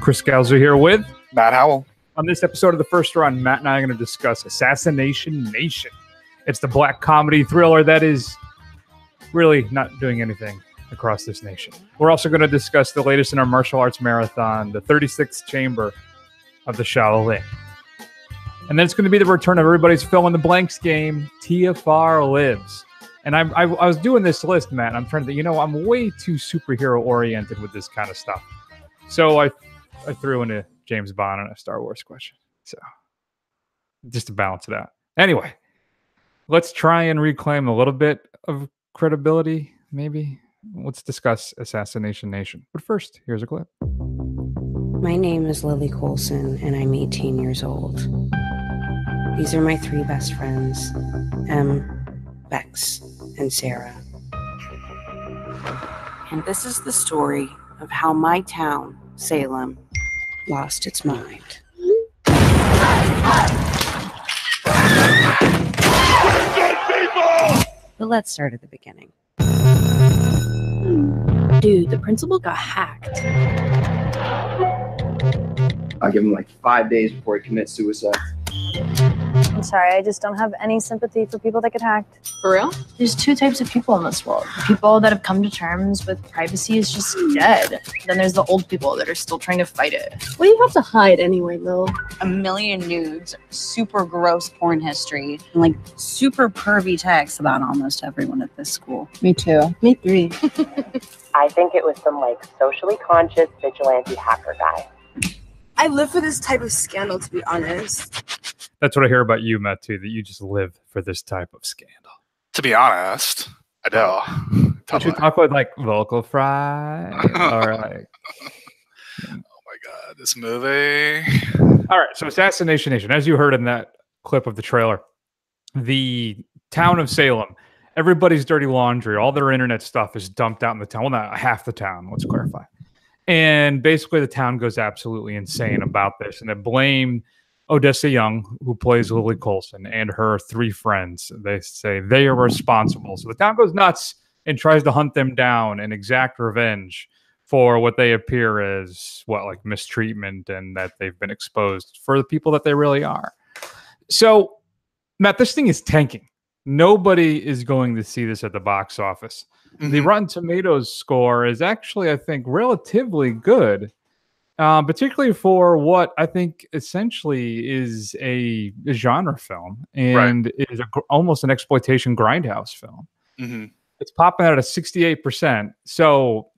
Chris Galzo here with Matt Howell. On this episode of The First Run, Matt and I are going to discuss Assassination Nation. It's the black comedy thriller that is really not doing anything across this nation. We're also going to discuss the latest in our martial arts marathon, the 36th Chamber of the Shaolin. And then it's going to be the return of everybody's fill in the blanks game, TFR Libs. And I was doing this list, Matt, and I'm trying to, I'm way too superhero oriented with this kind of stuff. So I threw in a James Bond and a Star Wars question. So just to balance it out. Anyway, let's try and reclaim a little bit of credibility, maybe. Let's discuss Assassination Nation. But first, here's a clip. My name is Lily Colson, and I'm 18 years old. These are my three best friends, Bex, and Sarah. And this is the story of how my town, Salem, lost its mind. But let's start at the beginning. Dude, the principal got hacked. I'll give him like 5 days before he commits suicide. I'm sorry, I just don't have any sympathy for people that get hacked. For real? There's two types of people in this world. The people that have come to terms with privacy is just dead. Then there's the old people that are still trying to fight it. What do you have to hide anyway, Lil? A million nudes, super gross porn history, and like super pervy texts about almost everyone at this school. Me too. Me three. I think it was some like socially conscious vigilante hacker guy. I live for this type of scandal, to be honest. That's what I hear about you, Matt, too, that you just live for this type of scandal. To be honest, I do. Don't you talk about, like, vocal fry? Or, like... Oh, my God. This movie. All right. So Assassination Nation, as you heard in that clip of the trailer, the town of Salem, everybody's dirty laundry, all their internet stuff is dumped out in the town. Well, not half the town. Let's clarify. And basically the town goes absolutely insane about this. And they blame Odessa Young, who plays Lily Colson, and her three friends. They say they are responsible. So the town goes nuts and tries to hunt them down and exact revenge for what they appear as, like mistreatment and that they've been exposed for the people that they really are. So, Matt, this thing is tanking. Nobody is going to see this at the box office. Mm-hmm. The Rotten Tomatoes score is actually, I think, relatively good. Particularly for what I think essentially is a genre film and is almost an exploitation grindhouse film. Mm-hmm. It's popping out at 68%. So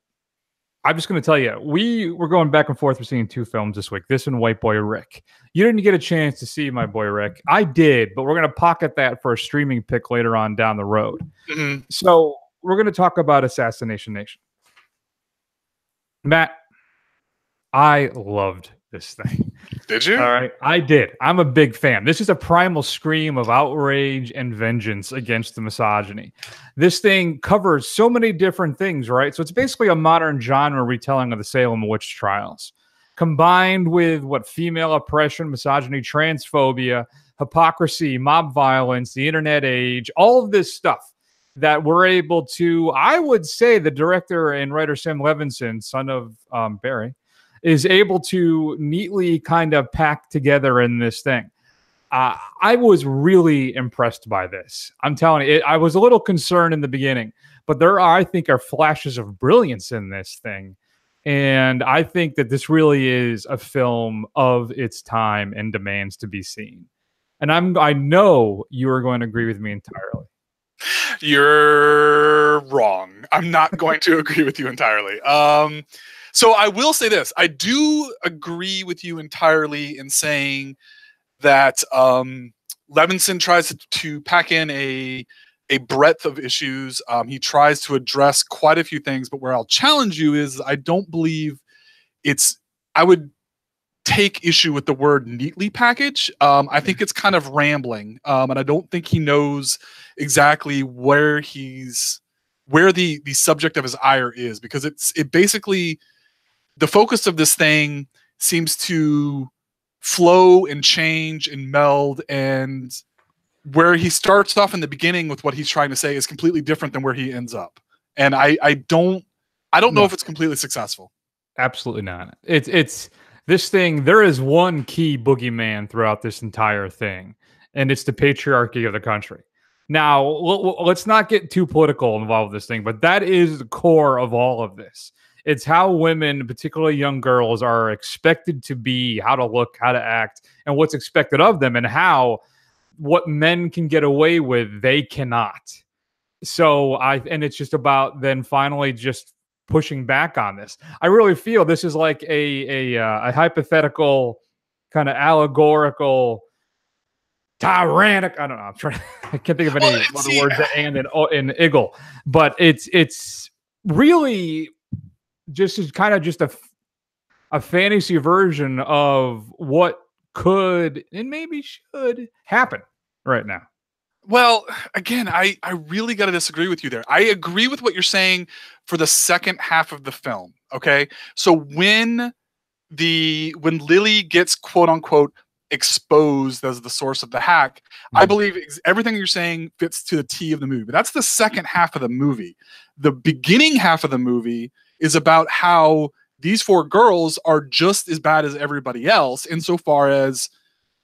I'm just going to tell you, we were going back and forth. We're seeing two films this week, this and White Boy Rick. You didn't get a chance to see My Boy Rick. I did, but we're going to pocket that for a streaming pick later on down the road. Mm-hmm. So we're going to talk about Assassination Nation. Matt, I loved this thing. Did you? All right. I did. I'm a big fan. This is a primal scream of outrage and vengeance against the misogyny. This thing covers so many different things, right? So it's basically a modern genre retelling of the Salem witch trials, combined with female oppression, misogyny, transphobia, hypocrisy, mob violence, the internet age, all of this stuff that we're able to, I would say the director and writer Sam Levinson, son of Barry, is able to neatly kind of pack together in this thing. I was really impressed by this. I'm telling you, I was a little concerned in the beginning, but I think, are flashes of brilliance in this thing. And I think that this really is a film of its time and demands to be seen. And I know you are going to agree with me entirely. You're wrong. I'm not going to agree with you entirely. So I will say this. I do agree with you entirely in saying that Levinson tries to pack in a breadth of issues. He tries to address quite a few things, but where I'll challenge you is I don't believe I would take issue with the word neatly packaged. I think it's kind of rambling, and I don't think he knows exactly where the subject of his ire is, because it basically, the focus of this thing seems to flow and change and meld, and where he starts off in the beginning with what he's trying to say is completely different than where he ends up. And I don't know if it's completely successful. Absolutely not. It's This thing, there is one key boogeyman throughout this entire thing, and it's the patriarchy of the country. Now, let's not get too political involved with this thing, but that is the core of all of this. It's how women, particularly young girls, are expected to be, how to look, how to act, and what's expected of them, and how what men can get away with, they cannot. So and it's just about then finally just pushing back on this. I really feel this is like a hypothetical kind of allegorical tyrannic. I don't know. I can't think of any other words that end in iggle, but it's really just kind of just a fantasy version of what could and maybe should happen right now. Well, again, I really got to disagree with you there. I agree with what you're saying for the second half of the film. Okay. So when Lily gets quote unquote exposed as the source of the hack, I believe everything you're saying fits to the T of the movie. But that's the second half of the movie. The beginning half of the movie is about how these four girls are just as bad as everybody else insofar as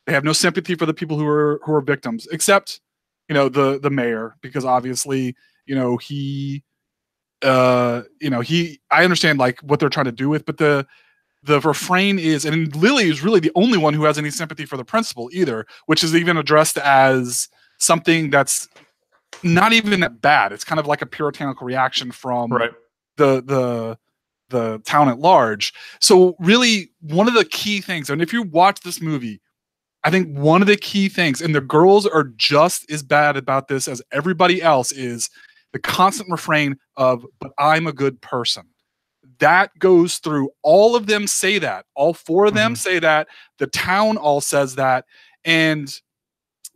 they have no sympathy for the people who are victims, except the mayor, because obviously, I understand like what they're trying to do with, but the refrain is, and Lily is really the only one who has any sympathy for the principal either, which is even addressed as something that's not even that bad. It's kind of like a puritanical reaction from the town at large. So really one of the key things, and if you watch this movie, I think one of the key things, and the girls are just as bad about this as everybody else, is the constant refrain of, but I'm a good person. That goes through. All of them say that. All four of them say that. The town all says that. And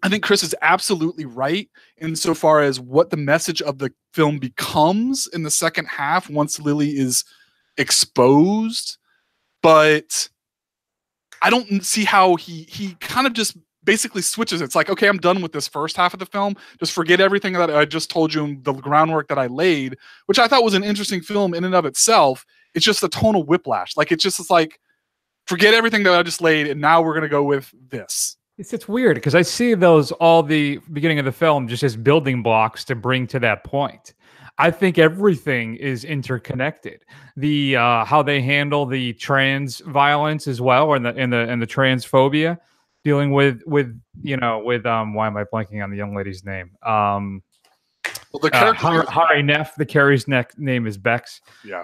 I think Chris is absolutely right insofar as what the message of the film becomes in the second half once Lily is exposed. But I don't see how he kind of just basically switches. It's like, okay, I'm done with this first half of the film. Just forget everything that I just told you and the groundwork that I laid, which I thought was an interesting film in and of itself. It's just a tonal whiplash. Like it's like, forget everything that I just laid, and now we're going to go with this. It's weird because I see those all the beginning of the film just as building blocks to bring to that point. I think everything is interconnected. The how they handle the trans violence as well, and the transphobia, dealing with why am I blanking on the young lady's name? The character Hari Neff. The Carrie's name is Bex. Yeah.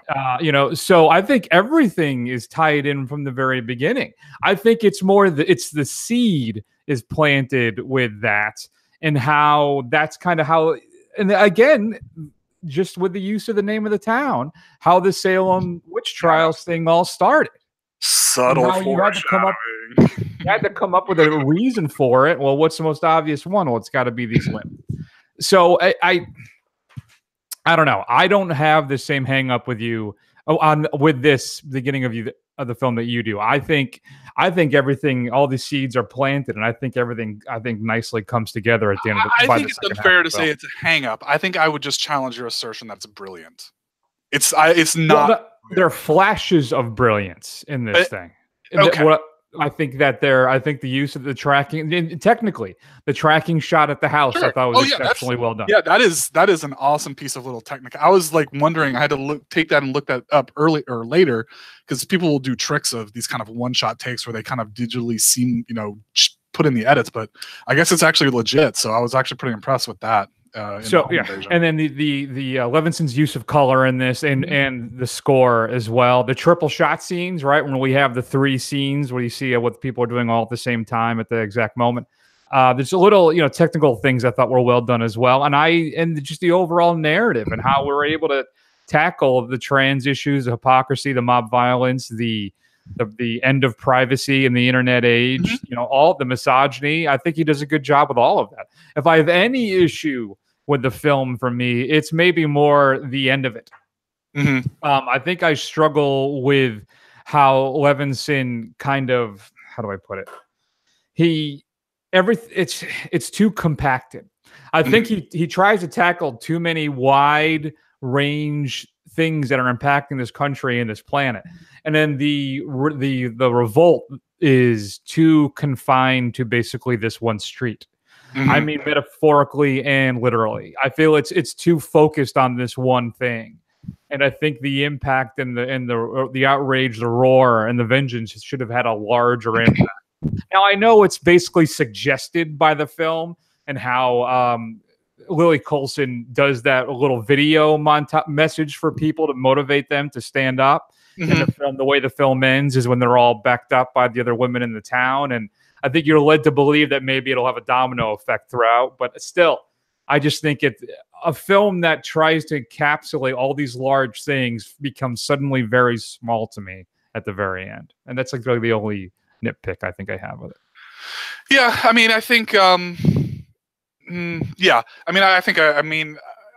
So I think everything is tied in from the very beginning. I think it's more it's the seed is planted with that, and how that's kind of how, and again, just with the use of the name of the town, how the Salem witch trials thing all started. Subtle foreshadowing. You had to come up with a reason for it. Well, what's the most obvious one? Well, it's got to be these women. So I don't know. I don't have the same hang up with you with this beginning of the film that you do. I think everything, all the seeds are planted, and I think everything nicely comes together at the end of the. I think it's unfair to say it's a hang up. I think I would just challenge your assertion that it's brilliant. It's not. Well, there are flashes of brilliance in this thing. Okay. I think the use of the tracking, and technically the tracking shot at the house, I thought was exceptionally well done. Yeah, that is an awesome piece of little technique. I was like wondering, I had to take that and look that up early or later, because people will do tricks of these kind of one-shot takes where they kind of digitally seem, put in the edits, but I guess it's actually legit. So I was actually pretty impressed with that. And then the Levinson's use of color in this, and the score as well, the triple shot scenes, right, when we have the three scenes where you see what people are doing all at the same time at the exact moment. There's a little technical things I thought were well done as well, and just the overall narrative and how we're able to tackle the trans issues, the hypocrisy, the mob violence, the end of privacy in the internet age, all the misogyny. I think he does a good job with all of that. If I have any issue with the film, for me, it's maybe more the end of it. I think I struggle with how Levinson kind of, how do I put it? It's too compacted. I think he tries to tackle too many wide range things that are impacting this country and this planet. And then the revolt is too confined to basically this one street. I mean, metaphorically and literally. I feel it's too focused on this one thing, and I think the impact and the outrage, the roar, and the vengeance should have had a larger impact. Now, I know it's basically suggested by the film and how Lily Colson does that little video message for people to motivate them to stand up. And the way the film ends is when they're all backed up by the other women in the town, and I think you're led to believe that maybe it'll have a domino effect throughout, but still, I just think a film that tries to encapsulate all these large things becomes suddenly very small to me at the very end. And that's like really the only nitpick I think I have with it. Yeah, I mean, I think,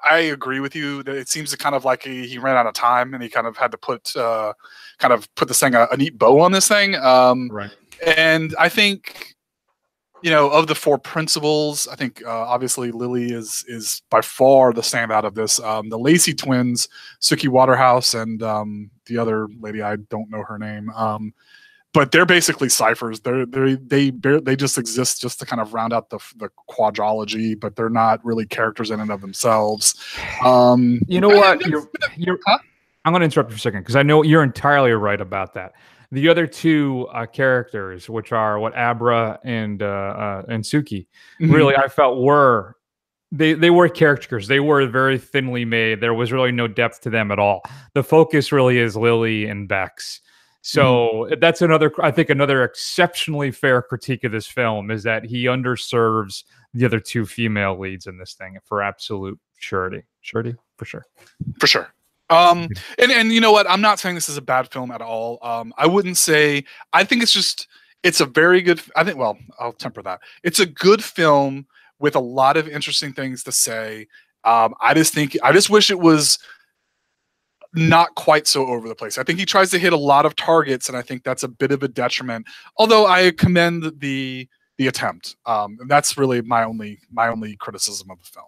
I agree with you that it seems to kind of like he ran out of time and he kind of had to put this thing a neat bow on this thing. Right. And I think, of the four principals, I think obviously Lily is by far the standout of this. The Lacey twins, Suki Waterhouse, and the other lady, I don't know her name, but they're basically ciphers. They just exist just to kind of round out the quadrology, but they're not really characters in and of themselves. You know what? I'm going to interrupt you for a second because I know you're entirely right about that. The other two characters, which are Abra and Suki, really I felt were they were caricatures. They were very thinly made. There was really no depth to them at all. The focus really is Lily and Bex. So that's another exceptionally fair critique of this film is that he underserves the other two female leads in this thing for absolute surety. Surety for sure. For sure. And you know what? I'm not saying this is a bad film at all. I wouldn't say. I think it's a very good. Well, I'll temper that. It's a good film with a lot of interesting things to say. I just wish it was not quite so over the place. I think he tries to hit a lot of targets, and I think that's a bit of a detriment. Although I commend the attempt. And that's really my only criticism of the film.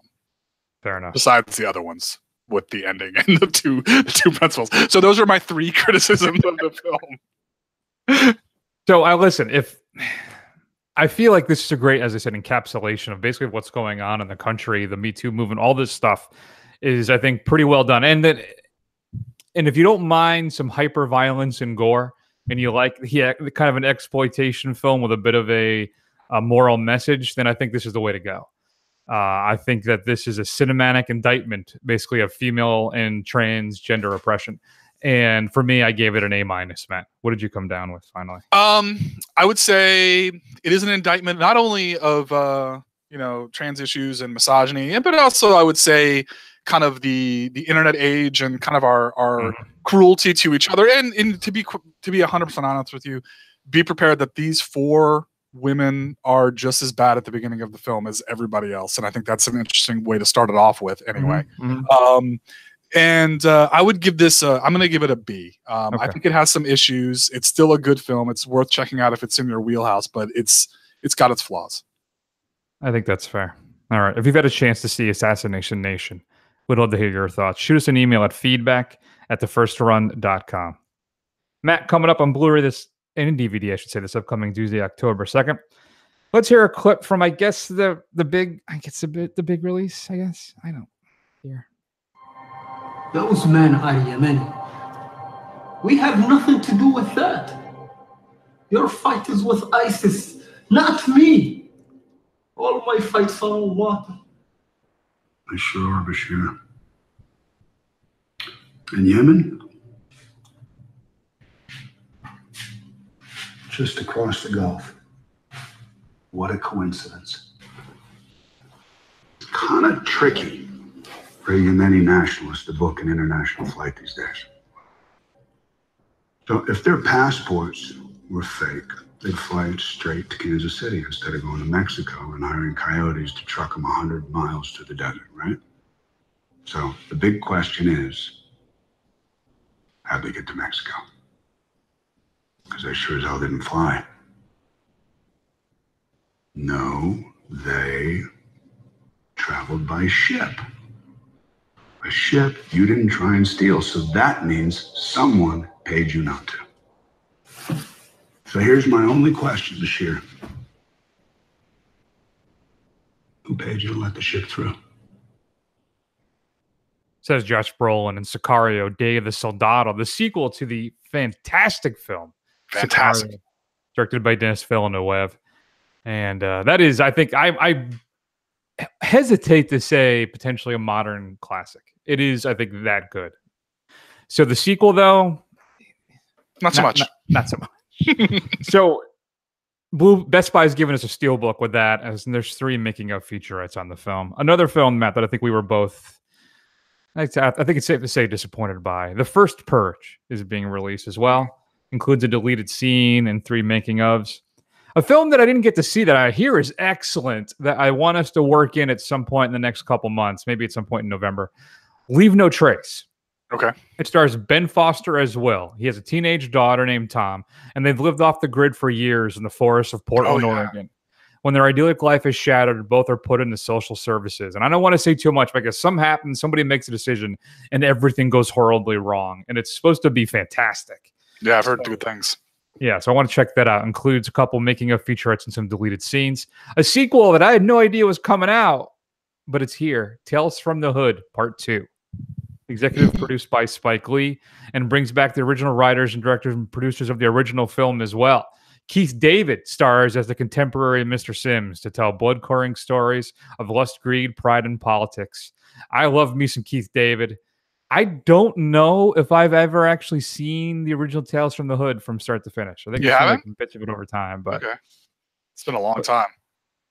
Fair enough. Besides the other ones with the ending and the two principles. So those are my three criticisms of the film. So I feel like this is a great, as I said, encapsulation of basically what's going on in the country, the Me Too movement, all this stuff is, I think, pretty well done. And if you don't mind some hyper violence and gore, and you like kind of an exploitation film with a bit of a moral message, then I think this is the way to go. I think that this is a cinematic indictment, basically, of female and transgender oppression. And for me, I gave it an A-. Matt, what did you come down with finally? I would say it is an indictment not only of trans issues and misogyny, but also I would say kind of the internet age and kind of our cruelty to each other. And to be 100% honest with you, be prepared that these four women are just as bad at the beginning of the film as everybody else, and I think that's an interesting way to start it off with. Anyway, I would give this. I'm going to give it a B. Okay. I think it has some issues. It's still a good film. It's worth checking out if it's in your wheelhouse, but it's got its flaws. I think that's fair. All right, if you've had a chance to see Assassination Nation, we'd love to hear your thoughts. Shoot us an email at feedback@thefirstrun.com. Matt, coming up on Blu-ray and DVD, I should say, this upcoming Tuesday, October 2nd. Let's hear a clip from, I guess, the big release, I guess. I don't hear. Those men are Yemeni. We have nothing to do with that. Your fight is with ISIS, not me. All my fights are on water. They sure are, Bashir. In Yemen? Just across the Gulf. What a coincidence. It's kind of tricky for a Yemeni nationalist to book an international flight these days. So if their passports were fake, they'd fly straight to Kansas City instead of going to Mexico and hiring coyotes to truck them 100 miles to the desert, right? So the big question is, how'd they get to Mexico? Because they sure as hell didn't fly. No, they traveled by ship. A ship you didn't try and steal, so that means someone paid you not to. So here's my only question, Bashir. Who paid you to let the ship through? Says Josh Brolin in Sicario, Day of the Soldado, the sequel to the fantastic film. Fantastic. Sicario, directed by Denis Villeneuve. And that is, I think, I hesitate to say potentially a modern classic. It is, I think, that good. So the sequel, though, not so much. Not so much. So Best Buy has given us a steelbook with that, and there's 3 making of featurettes on the film. Another film, Matt, that I think we were both, I think it's safe to say, disappointed by. The First Purge is being released as well. Includes a deleted scene and 3 making ofs. A film that I didn't get to see that I hear is excellent, that I want us to work in at some point in the next couple months, maybe at some point in November. Leave No Trace. Okay. It stars Ben Foster as Will. He has a teenage daughter named Tom, and they've lived off the grid for years in the forests of Portland, Oregon. When their idyllic life is shattered, both are put into social services. And I don't want to say too much because somebody makes a decision, and everything goes horribly wrong. And it's supposed to be fantastic. Yeah, I've heard good things. Yeah, so I want to check that out. Includes a couple making of featurettes and some deleted scenes. A sequel that I had no idea was coming out, but it's here. Tales from the Hood, Part 2. Executive produced by Spike Lee, and brings back the original writers and directors and producers of the original film as well. Keith David stars as the contemporary Mr. Sims to tell blood-curdling stories of lust, greed, pride, and politics. I love me some Keith David. I don't know if I've ever actually seen the original Tales from the Hood from start to finish. I think you haven't? Like a bit of it over time, but okay. It's been a long time.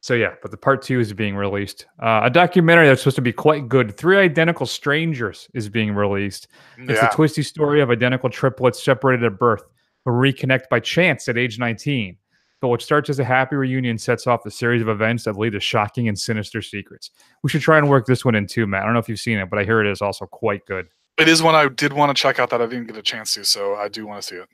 So yeah, but the Part 2 is being released. A documentary that's supposed to be quite good, 3 Identical Strangers, is being released. It's the twisty story of identical triplets separated at birth who reconnect by chance at age 19. But what starts as a happy reunion sets off the series of events that lead to shocking and sinister secrets. We should try and work this one in too, Matt. I don't know if you've seen it, but I hear it is also quite good. It is one I did want to check out that I didn't get a chance to, so I do want to see it.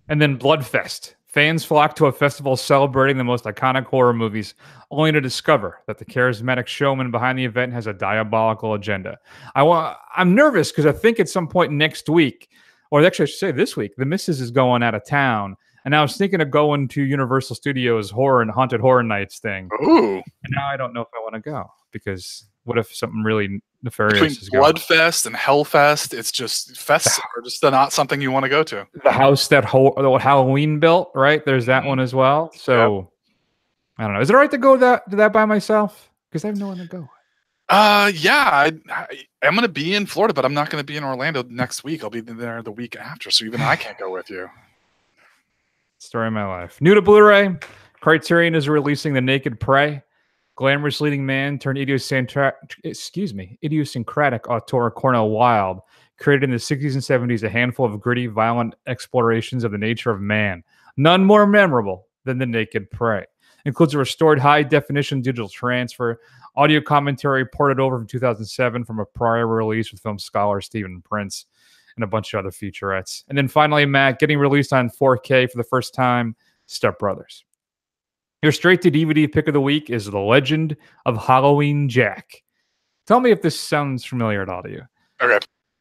And then Bloodfest. Fans flock to a festival celebrating the most iconic horror movies, only to discover that the charismatic showman behind the event has a diabolical agenda. I'm nervous because I think at some point next week, or actually I should say this week, the missus is going out of town. And I was thinking of going to Universal Studios horror and haunted horror nights thing. Ooh. And now I don't know if I want to go, because what if something really nefarious Between is going on? Bloodfest and Hellfest, it's just fests are just not something you want to go to. The house that Halloween built, right? There's that one as well. So I don't know. Is it all right to go to that by myself? Because I have no one to go. Yeah, I'm going to be in Florida, but I'm not going to be in Orlando next week. I'll be there the week after, so even I can't go with you. Story of my life. New to Blu-ray, Criterion is releasing The Naked Prey. Glamorous leading man turned idiosyncratic auteur Cornel Wilde created in the 60s and 70s a handful of gritty, violent explorations of the nature of man. None more memorable than The Naked Prey. Includes a restored high-definition digital transfer, audio commentary ported over from 2007 from a prior release with film scholar Stephen Prince, and a bunch of other featurettes. And then finally, Matt, getting released on 4K for the first time, Step Brothers. Your straight-to-DVD pick of the week is The Legend of Halloween Jack. Tell me if this sounds familiar at all to you. Okay.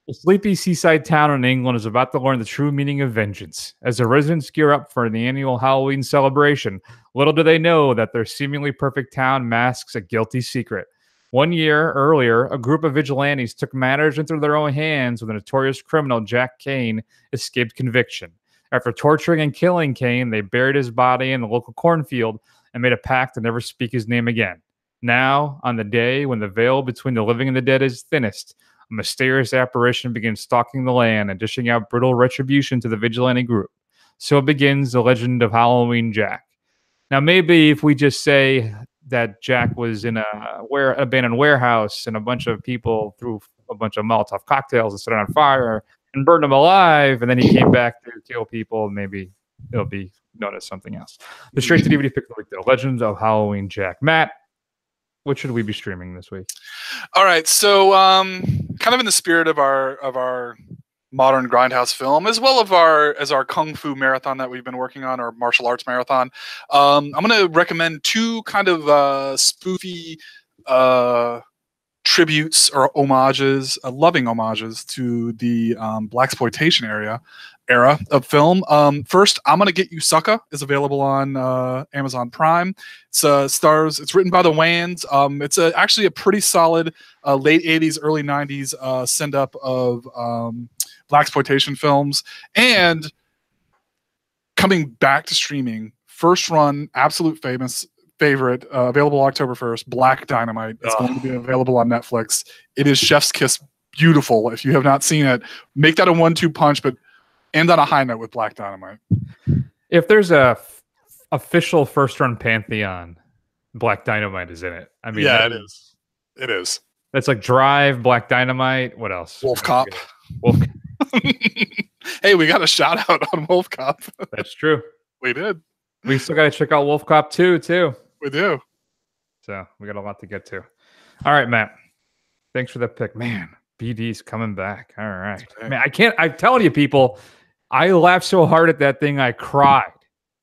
A sleepy seaside town in England is about to learn the true meaning of vengeance. As the residents gear up for the annual Halloween celebration, little do they know that their seemingly perfect town masks a guilty secret. 1 year earlier, a group of vigilantes took matters into their own hands when the notorious criminal Jack Kane escaped conviction. After torturing and killing Kane, they buried his body in the local cornfield and made a pact to never speak his name again. Now, on the day when the veil between the living and the dead is thinnest, a mysterious apparition begins stalking the land and dishing out brutal retribution to the vigilante group. So begins the legend of Halloween Jack. Now, maybe if we just say that Jack was in an abandoned warehouse and a bunch of people threw a bunch of Molotov cocktails and set it on fire and burned him alive, and then he came back to kill people, maybe it'll be known as something else. The straight-to-DVD pick of the week, though. Legends of Halloween Jack. Matt, what should we be streaming this week? All right, so kind of in the spirit of our modern grindhouse film, as well as our kung fu marathon that we've been working on, our martial arts marathon, I'm going to recommend 2 kind of spoofy tributes or homages, loving homages to the blaxploitation era of film. First, I'm Gonna Get You Sucker is available on Amazon Prime. It's it's written by the Wayans. It's actually a pretty solid late 80s, early 90s send up of blaxploitation films. And coming back to streaming, first run, absolute favorite, available October 1st, Black Dynamite. It's going to be available on Netflix. It is chef's kiss beautiful. If you have not seen it, make that a 1-2 punch, but end on a high note with Black Dynamite. If there's a official first run pantheon, Black Dynamite is in it. I mean, yeah, it is. It is. That's like Drive, Black Dynamite. What else? Wolf Cop. Wolf. Hey, we got a shout out on Wolf Cop. That's true. We did. We still got to check out Wolf Cop 2 too. We do. So we got a lot to get to. All right, Matt. Thanks for the pick. Man, BD's coming back. All right. Man, I'm telling you, people, I laughed so hard at that thing, I cried.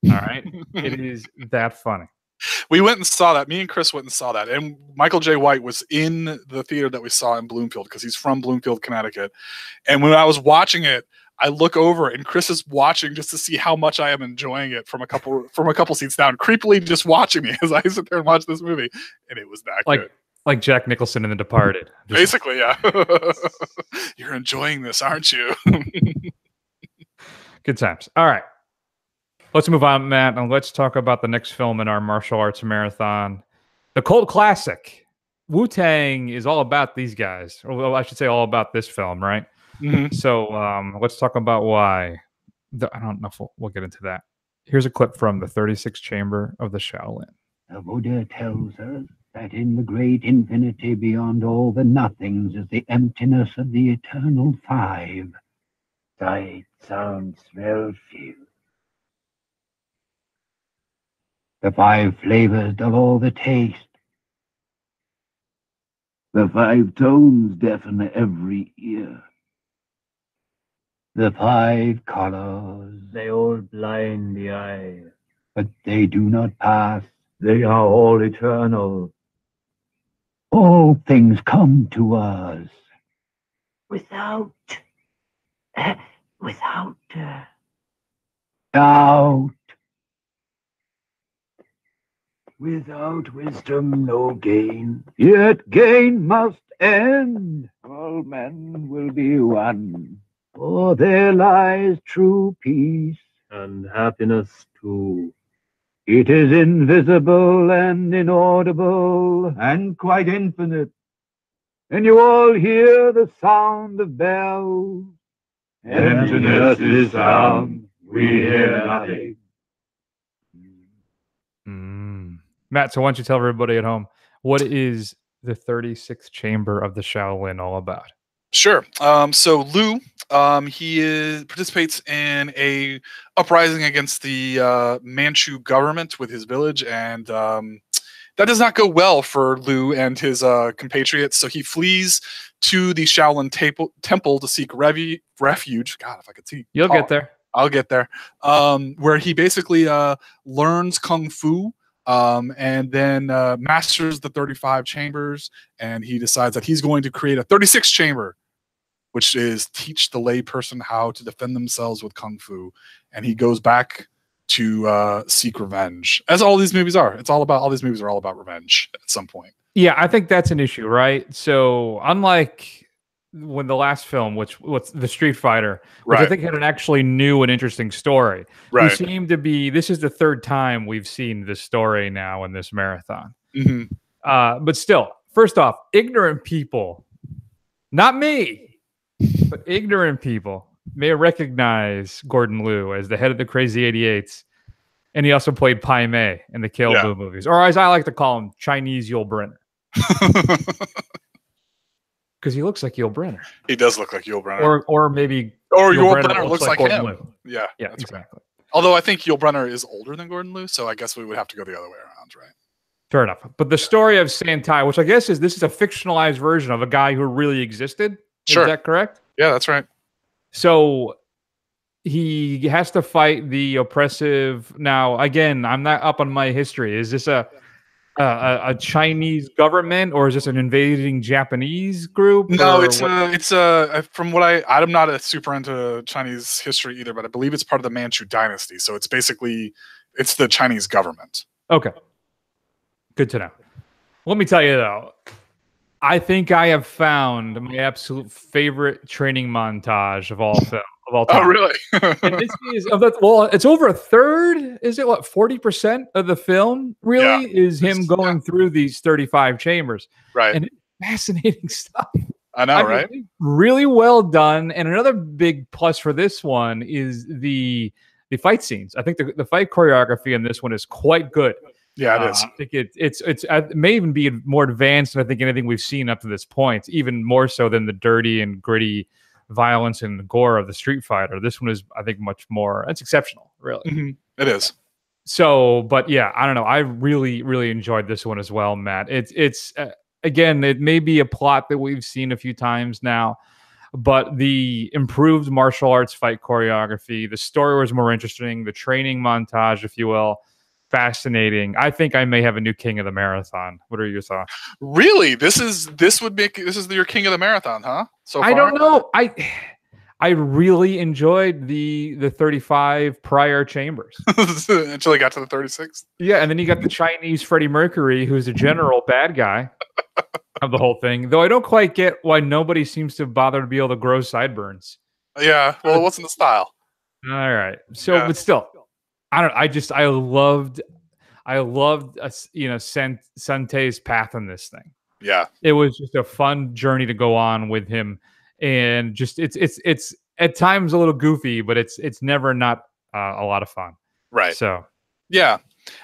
All right. It is that funny. We went and saw that. Me and Chris went and saw that. And Michael J. White was in the theater that we saw in Bloomfield because he's from Bloomfield, Connecticut. And when I was watching it, I look over and Chris is watching just to see how much I am enjoying it from a couple seats down, creepily just watching me as I sit there and watch this movie. And it was that good. Like Jack Nicholson in The Departed. Basically, yeah. You're enjoying this, aren't you? Good times. All right. Let's move on, Matt, and let's talk about the next film in our martial arts marathon. The cult classic. Wu-Tang is all about these guys. Or I should say all about this film, right? Mm-hmm. So let's talk about why. I don't know if we'll get into that. Here's a clip from the 36th Chamber of the Shaolin. The Buddha tells us that in the great infinity beyond all the nothings is the emptiness of the eternal five. Sight, sound, smell, feel. The five flavors dull all the taste. The five tones deafen every ear. The five colors, they all blind the eye. But they do not pass. They are all eternal. All things come to us without doubt. Without wisdom, no gain. Yet gain must end. All men will be one. For there lies true peace. And happiness too. It is invisible and inaudible and quite infinite. And you all hear the sound of bells. Emptiness is sound. We hear nothing. Matt, so why don't you tell everybody at home, what is the 36th Chamber of the Shaolin all about? Sure. So Liu, he participates in a uprising against the Manchu government with his village, and that does not go well for Liu and his compatriots. So he flees to the Shaolin temple to seek refuge. God, if I could see. You'll get there. I'll get there. Where he basically learns kung fu. And then masters the 35 chambers, and he decides that he's going to create a 36th chamber, which is teach the lay person how to defend themselves with kung fu. And he goes back to seek revenge, as all these movies are. All these movies are all about revenge at some point. Yeah, I think that's an issue, right? So unlike when the last film, what's the Street Fighter, which I think had an actually new and interesting story. Right. We seem to be, this is the third time we've seen this story now in this marathon. Mm-hmm. But still, first off, ignorant people, not me, but ignorant people may recognize Gordon Liu as the head of the Crazy 88s. And he also played Pai Mei in the Kill Bill movies, or as I like to call him, Chinese Yul Brynner. Because he looks like Yul Brynner. He does look like Yul Brynner. Or maybe Yul Brynner looks like him. Liu. Yeah, exactly. Right. Although I think Yul Brynner is older than Gordon Liu, so I guess we would have to go the other way around, right? Fair enough. But the story of Santai, which I guess is a fictionalized version of a guy who really existed. Sure. Is that correct? Yeah, that's right. So he has to fight the oppressive. Now, again, I'm not up on my history. Is this a Chinese government, or is this an invading Japanese group? No, or it's from what I'm not a super into Chinese history either, but I believe it's part of the Manchu dynasty. So it's basically it's the Chinese government. Okay, good to know. Let me tell you though, I think I have found my absolute favorite training montage of all film. Of all time. Oh, really? And this is well, it's over a third. Is it what 40% of the film really is him going through these 35 chambers? Right. And it's fascinating stuff. I know, right? Really well done. And another big plus for this one is the fight scenes. I think the fight choreography in this one is quite good. Yeah, it is. I think it may even be more advanced than I think anything we've seen up to this point, even more so than the dirty and gritty violence and gore of the Street Fighter. This one is, I think, much more. It's exceptional, really. Mm-hmm. It is. So, but yeah, I don't know. I really enjoyed this one as well, Matt. It's again, it may be a plot that we've seen a few times now, but the improved martial arts fight choreography, the story was more interesting, the training montage, if you will, fascinating. I think I may have a new king of the marathon. What are your thoughts? Really? This is your king of the marathon, huh? So far? I don't know. I really enjoyed the 35 prior chambers until I got to the 36th. Yeah, and then you got the Chinese Freddie Mercury, who's a general bad guy of the whole thing. Though I don't quite get why nobody seems to bother to be able to grow sideburns. Yeah, well, it wasn't the style. All right, so but still, I loved Sentei's path in this thing. Yeah, it was just a fun journey to go on with him, and just it's at times a little goofy, but it's never not a lot of fun. Right. So yeah,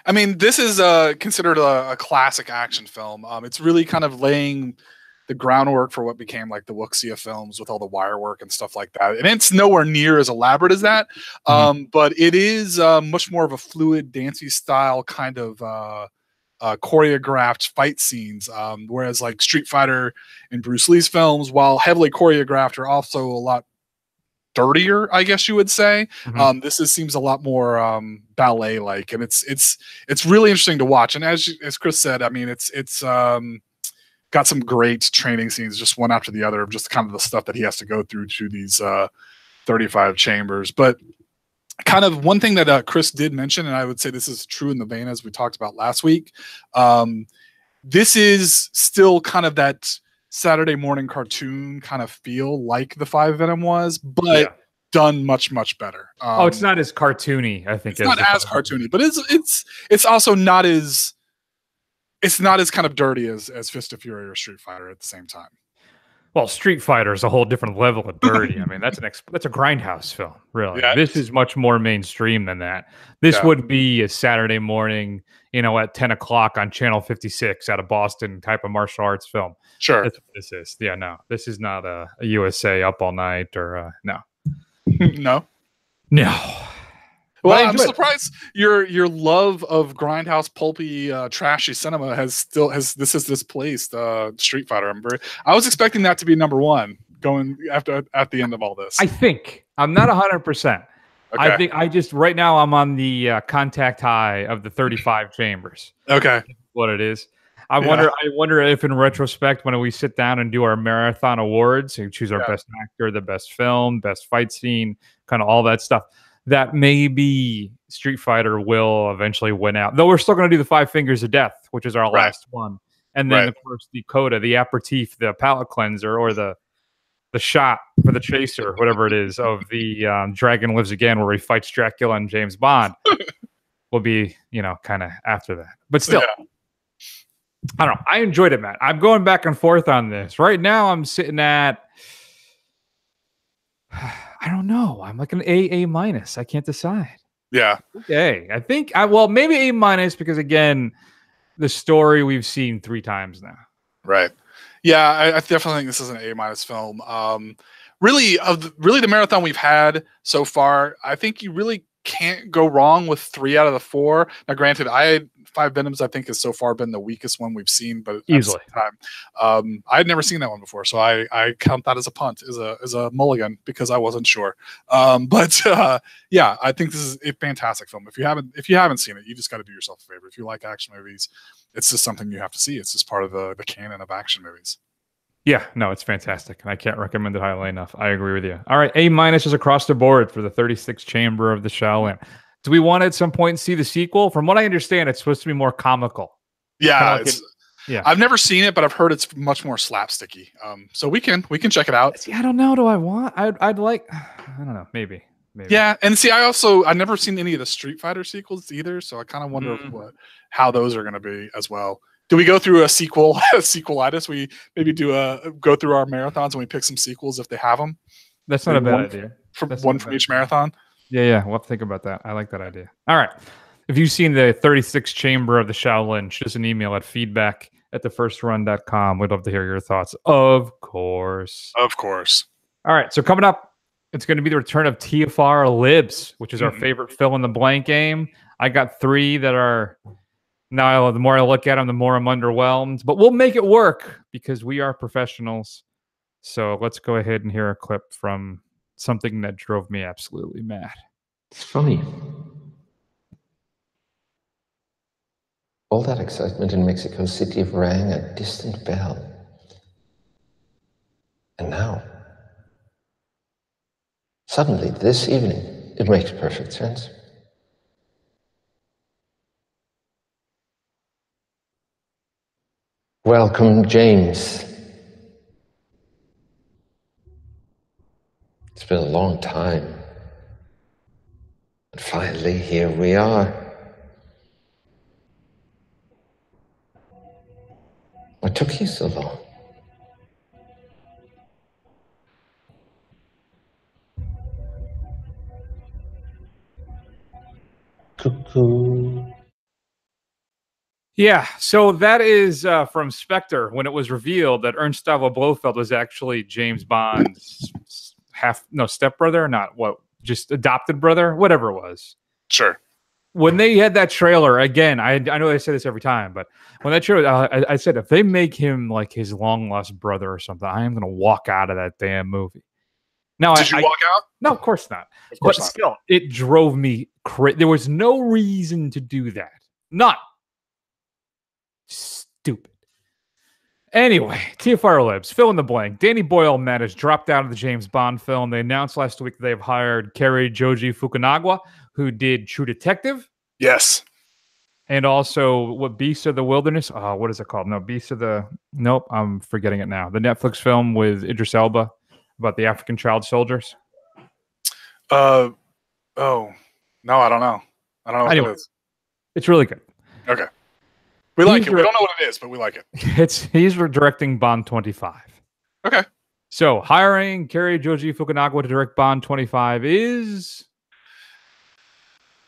I mean, this is considered a classic action film. It's really kind of laying the groundwork for what became like the Wuxia films with all the wire work and stuff like that. And it's nowhere near as elaborate as that. But it is much more of a fluid, dancey style kind of choreographed fight scenes. Whereas like Street Fighter and Bruce Lee's films, while heavily choreographed, are also a lot dirtier, I guess you would say. This seems a lot more ballet-like, and it's really interesting to watch. And as Chris said, I mean, it's got some great training scenes, just one after the other, of just kind of the stuff that he has to go through to these 35 chambers. But kind of one thing that Chris did mention, and I would say this is true in the vein as we talked about last week, this is still kind of that Saturday morning cartoon kind of feel like the 5 Venom was, but done much better. It's not as cartoony, I think. It's not as cartoony, but it's also not as kind of dirty as Fist of Fury or Street Fighter at the same time. Well, Street Fighter is a whole different level of dirty. I mean, that's a grindhouse film, really. Yeah, this is much more mainstream than that. This would be a Saturday morning, at 10 o'clock on Channel 56 out of Boston type of martial arts film. Sure. That's what this is. Yeah, no. This is not a USA Up All Night or no. No. Well, I'm surprised your love of grindhouse, pulpy, trashy cinema has displaced Street Fighter. I was expecting that to be number one going at the end of all this. I think I'm not 100%. Okay. I think I just right now I'm on the contact high of the 35 chambers. Okay, what it is. I wonder if in retrospect, when we sit down and do our marathon awards and choose our best actor, the best film, best fight scene, kind of all that stuff, that maybe Street Fighter will eventually win out. Though we're still going to do the 5 Fingers of Death, which is our last one. And then, of course, the coda, the aperitif, the palate cleanser, or the shot for the chaser, whatever it is, of the Dragon Lives Again, where he fights Dracula and James Bond, will be, kind of after that. But still, I don't know. I enjoyed it, Matt. I'm going back and forth on this. Right now, I'm sitting at... I don't know. I'm like an A minus. I can't decide. Yeah. Okay. I think maybe A minus because again, the story we've seen 3 times now. Right. Yeah. I definitely think this is an A minus film. Really the marathon we've had so far, I think you really can't go wrong with 3 out of the 4. Now, granted, I had 5 Venoms. I think has so far been the weakest one we've seen, but easily. I had never seen that one before, so I count that as a punt, as a mulligan because I wasn't sure. Yeah, I think this is a fantastic film. If you haven't seen it, you just got to do yourself a favor. If you like action movies, it's just something you have to see. It's just part of the canon of action movies. Yeah, no, it's fantastic. And I can't recommend it highly enough. I agree with you. All right, A- is across the board for the 36th Chamber of the Shaolin. Do we want to at some point see the sequel? From what I understand, it's supposed to be more comical. Yeah, yeah. I've never seen it, but I've heard it's much more slapsticky. So we can check it out. See, I don't know. Do I want? I'd like. I don't know. Maybe. Yeah, and see, I've never seen any of the Street Fighter sequels either, so I kind of wonder how those are going to be as well. Do we go through a sequelitis? We maybe go through our marathons and we pick some sequels if they have them. That's not a bad idea. One from each marathon. Yeah, we'll have to think about that. I like that idea. All right. If you've seen the 36th Chamber of the Shaolin, shoot us an email at feedback@thefirstrun.com. We'd love to hear your thoughts. Of course. Of course. All right. So coming up, it's going to be the return of TFR Libs, which is our favorite fill in the blank game. I got 3 that are... Now, the more I look at them, the more I'm underwhelmed. But we'll make it work because we are professionals. So let's go ahead and hear a clip from something that drove me absolutely mad. It's funny. All that excitement in Mexico City rang a distant bell. And now, suddenly, this evening, it makes perfect sense. Welcome, James. It's been a long time. And finally, here we are. What took you so long? Cuckoo. Yeah, so that is from Spectre when it was revealed that Ernst Stavro Blofeld was actually James Bond's stepbrother, just adopted brother, whatever it was. Sure. When they had that trailer, again, I know I say this every time, but when that trailer, I said, if they make him like his long-lost brother or something, I am going to walk out of that damn movie. Now, Did you walk out? No, of course not. Of course but not. Still, it drove me crazy. There was no reason to do that. None. Stupid. Anyway, TFR Libs, fill in the blank. Danny Boyle Matt has dropped out of the James Bond film. They announced last week that they've hired Kerry Joji Fukunaga, who did True Detective. Yes. And also, Beasts of the Wilderness? What is it called? No, Beasts of the... Nope, I'm forgetting it now. The Netflix film with Idris Elba about the African child soldiers. Oh. No, I don't know. I don't know what Anyway, it is. It's really good. Okay. We like it. We don't know what it is, but we like it. He's directing Bond 25. Okay. So hiring Kerry Joji Fukunaga to direct Bond 25 is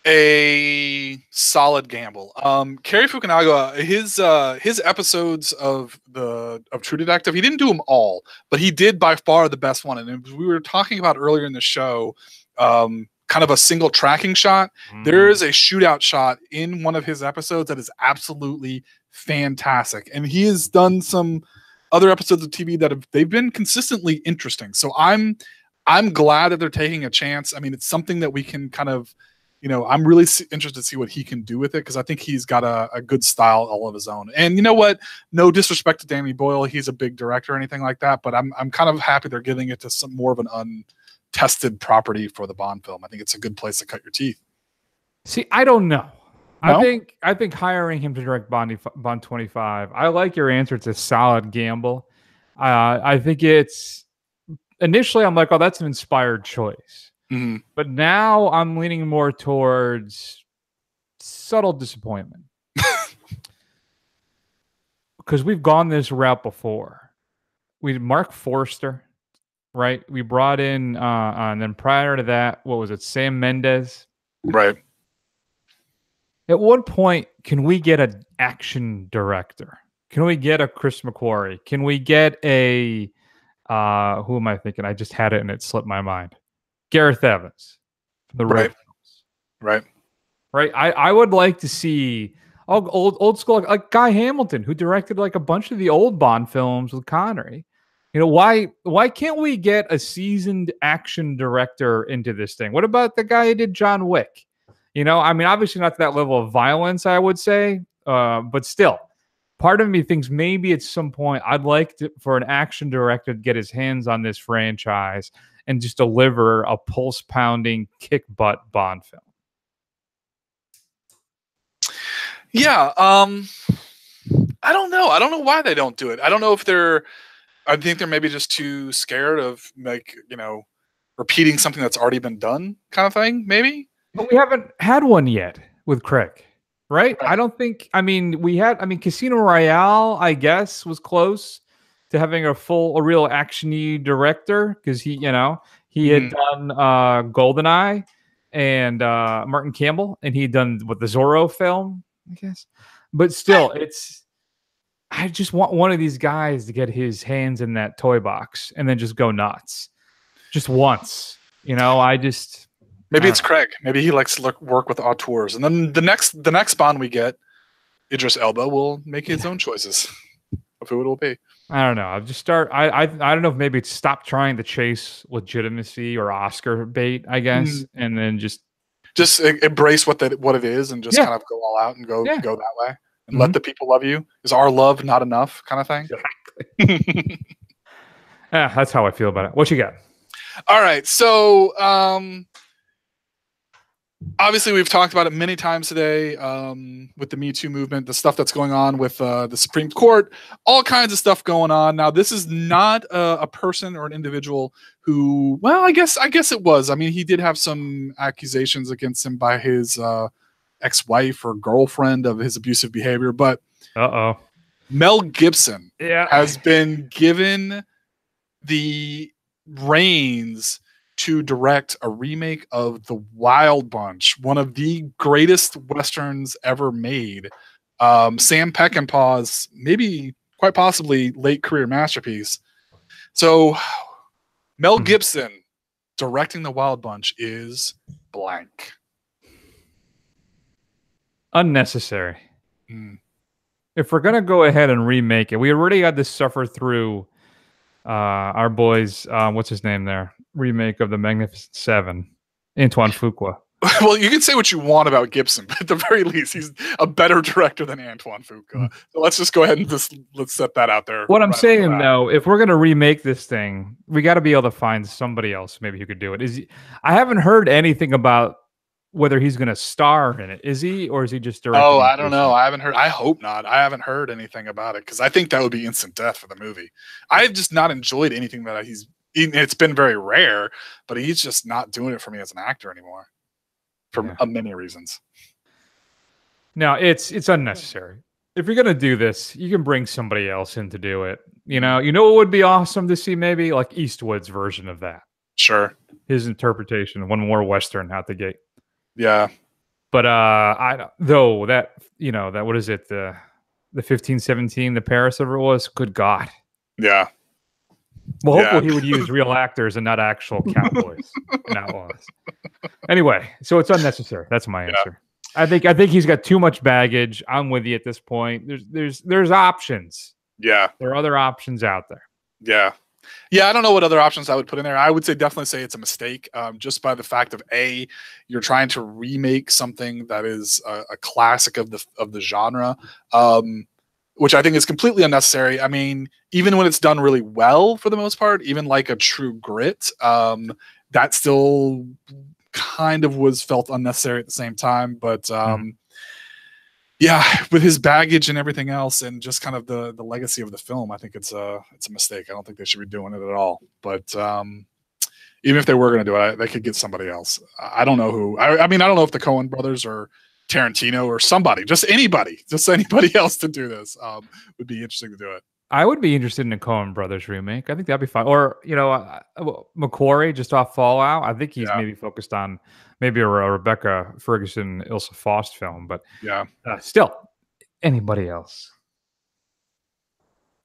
a solid gamble. Kerry Fukunaga, his episodes of True Detective, he didn't do them all, but he did by far the best one. And we were talking about earlier in the show, kind of a single tracking shot. There is a shootout shot in one of his episodes that is absolutely fantastic. And he has done some other episodes of TV that they've been consistently interesting. So I'm glad that they're taking a chance. I mean, it's something that we can kind of, I'm really interested to see what he can do with it, because I think he's got a good style all of his own. And you know what? No disrespect to Danny Boyle. He's a big director or anything like that, but I'm kind of happy they're giving it to some more of an untested property for the Bond film. I think it's a good place to cut your teeth. See, I don't know. No? I think hiring him to direct Bond 25, I like your answer. It's a solid gamble. I think it's initially I'm like, oh, that's an inspired choice. Mm-hmm. But now I'm leaning more towards subtle disappointment. Because we've gone this route before. We did Mark Forster, right? We brought in, and then prior to that, what was it? Sam Mendes. Right. At one point, can we get an action director? Can we get a Chris McQuarrie? Can we get a, who am I thinking? I just had it and it slipped my mind. Gareth Evans. The Right. Red Films. Right. Right. I would like to see old school, like Guy Hamilton, who directed like a bunch of the old Bond films with Connery. You know, why can't we get a seasoned action director into this thing? What about the guy who did John Wick? You know, I mean, obviously not to that level of violence, I would say, but still, part of me thinks maybe at some point I'd like for an action director to get his hands on this franchise and just deliver a pulse-pounding, kick-butt Bond film. Yeah, I don't know. I don't know why they don't do it. I don't know if I think they're maybe just too scared of, like, you know, repeating something that's already been done, kind of thing. Maybe. But we haven't had one yet with Craig, right? I don't think. I mean, Casino Royale, I guess, was close to having a real action-y director because he had done GoldenEye and Martin Campbell, and he'd done the Zorro film, I guess. But still, I just want one of these guys to get his hands in that toy box and then just go nuts, just once. You know, maybe it's Craig. Maybe he likes to work with auteurs, and then the next Bond we get, Idris Elba will make his own choices of who it will be. I don't know. I'll just start. I don't know if maybe it's stop trying to chase legitimacy or Oscar bait, I guess, and then just embrace what it is, and just kind of go all out and go that way, and let the people love you. Is our love not enough, kind of thing? Exactly. Yeah, that's how I feel about it. What you got? All right, so obviously we've talked about it many times today with the Me Too movement, the stuff that's going on with the Supreme Court, all kinds of stuff going on. Now, this is not a person or an individual who, well, I guess it was. I mean, he did have some accusations against him by his ex-wife or girlfriend of his abusive behavior, but Mel Gibson has been given the reins to direct a remake of The Wild Bunch, one of the greatest Westerns ever made. Sam Peckinpah's maybe quite possibly late career masterpiece. So Mel Gibson directing The Wild Bunch is blank. Unnecessary. If we're going to go ahead and remake it, we already had to suffer through our boys, what's his name there? Remake of The Magnificent Seven, Antoine Fuqua. Well, you can say what you want about Gibson, but at the very least, he's a better director than Antoine Fuqua. So let's just go ahead and let's set that out there. What I'm saying, though, if we're going to remake this thing, we got to be able to find somebody else maybe who could do it. I haven't heard anything about whether he's going to star in it. Is he, or is he just directing? Oh, I don't know. I haven't heard. I hope not. I haven't heard anything about it because I think that would be instant death for the movie. I've just not enjoyed anything that he's. It's been very rare, but he's just not doing it for me as an actor anymore, for many reasons. No, it's unnecessary. If you're gonna do this, you can bring somebody else in to do it. You know what would be awesome to see, maybe like Eastwood's version of that. Sure, his interpretation, one more Western out the gate. Yeah, but that what is it, the 1517, the Paris, whatever it was. Good God. Yeah. Well, hopefully he would use real actors and not actual cowboys. Not ones. Anyway, so it's unnecessary. That's my answer. I think he's got too much baggage. I'm with you at this point. There's options. Yeah, there are other options out there. Yeah. I don't know what other options I would put in there. I would definitely say it's a mistake, just by the fact of you're trying to remake something that is a classic of the genre. Which I think is completely unnecessary. I mean, even when it's done really well for the most part, even like a True Grit, that still kind of was felt unnecessary at the same time. But with his baggage and everything else, and just kind of the legacy of the film, I think it's a mistake. I don't think they should be doing it at all. But even if they were going to do it, they could get somebody else. I don't know who. I mean, I don't know if the Coen brothers or Tarantino or somebody, just anybody else to do this would be interesting to do it. I would be interested in a Coen Brothers remake. I think that'd be fun. Or McQuarrie, just off Fallout. I think he's maybe focused on maybe a Rebecca Ferguson, Ilsa Faust film, but still anybody else.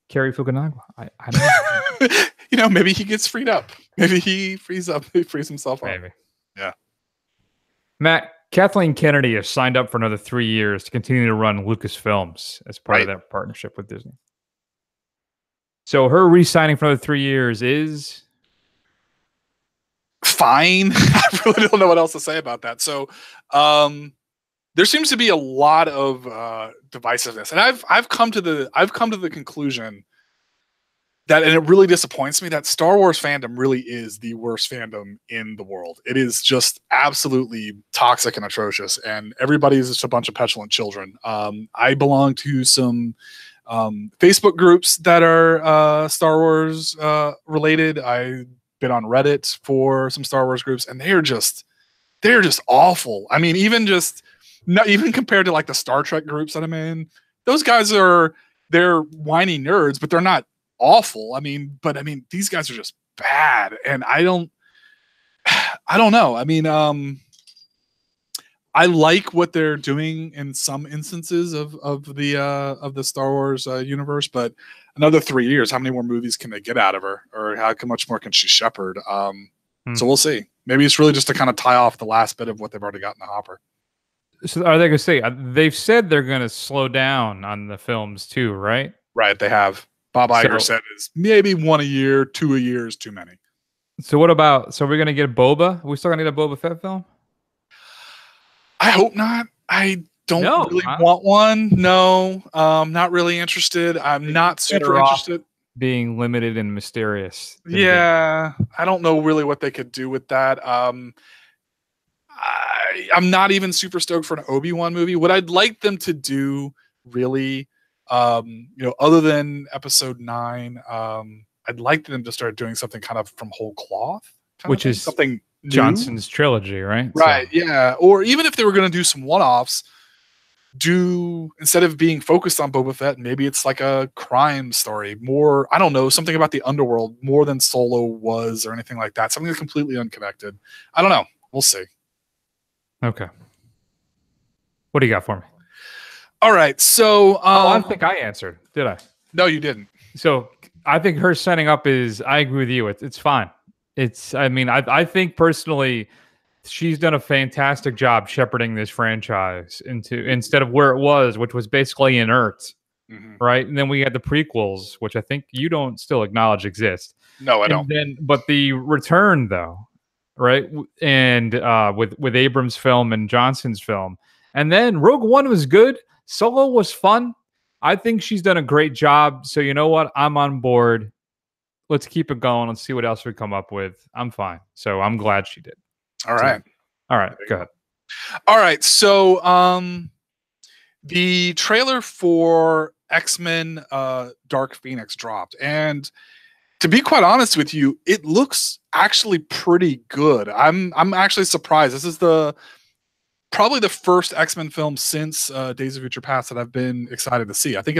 Cary Fukunaga. I don't know. Maybe he gets freed up. Maybe he frees himself up. Maybe. Yeah. Matt, Kathleen Kennedy has signed up for another 3 years to continue to run Lucasfilms as part of that partnership with Disney. So her re-signing for another 3 years is fine. I really don't know what else to say about that. So there seems to be a lot of divisiveness, and I've come to the conclusion that, and it really disappoints me, that Star Wars fandom really is the worst fandom in the world. It is just absolutely toxic and atrocious, and everybody's just a bunch of petulant children. I belong to some Facebook groups that are Star Wars related. I've been on Reddit for some Star Wars groups, and they're just awful. I mean, not even compared to like the Star Trek groups that I'm in, those guys they're whiny nerds, but they're not awful. I mean, these guys are just bad, and I don't know. I mean, I like what they're doing in some instances of the Star Wars universe, but another 3 years, how many more movies can they get out of her, or how much more can she shepherd? So we'll see. Maybe it's really just to kind of tie off the last bit of what they've already got in the hopper. So are they going to say, they've said they're going to slow down on the films too, right? Right, they have. Bob Iger said is maybe 1 a year, 2 a year is too many. So what about, so we're going to get Boba? Are we still going to get a Boba Fett film? I hope not. I don't really want one. No, not really interested. I'm not super interested. Being limited and mysterious. Yeah, I don't know really what they could do with that. I'm not even super stoked for an Obi-Wan movie. What I'd like them to do, really, other than Episode 9, I'd like them to start doing something kind of from whole cloth, which is something new. Johnson's trilogy, right? Right. So. Yeah. Or even if they were going to do some one-offs, instead of being focused on Boba Fett, maybe it's like a crime story, more, I don't know, something about the underworld more than Solo was, or anything like that. Something that's completely unconnected. I don't know. We'll see. Okay. What do you got for me? All right. So I don't think I answered, did I? No, you didn't. So I think her setting up I agree with you. It's fine. I think personally, she's done a fantastic job shepherding this franchise instead of where it was, which was basically inert, right? And then we had the prequels, which I think you don't still acknowledge exist. No, I don't. But the return, though, right? And with Abrams' film and Johnson's film, and then Rogue One was good. Solo was fun. I think she's done a great job. So you know what? I'm on board. Let's keep it going. Let's see what else we come up with. I'm fine. So I'm glad she did. All right. Go ahead. All right. So the trailer for X-Men Dark Phoenix dropped. And to be quite honest with you, it looks actually pretty good. I'm actually surprised. This is probably the first X-Men film since Days of Future Past that I've been excited to see. I think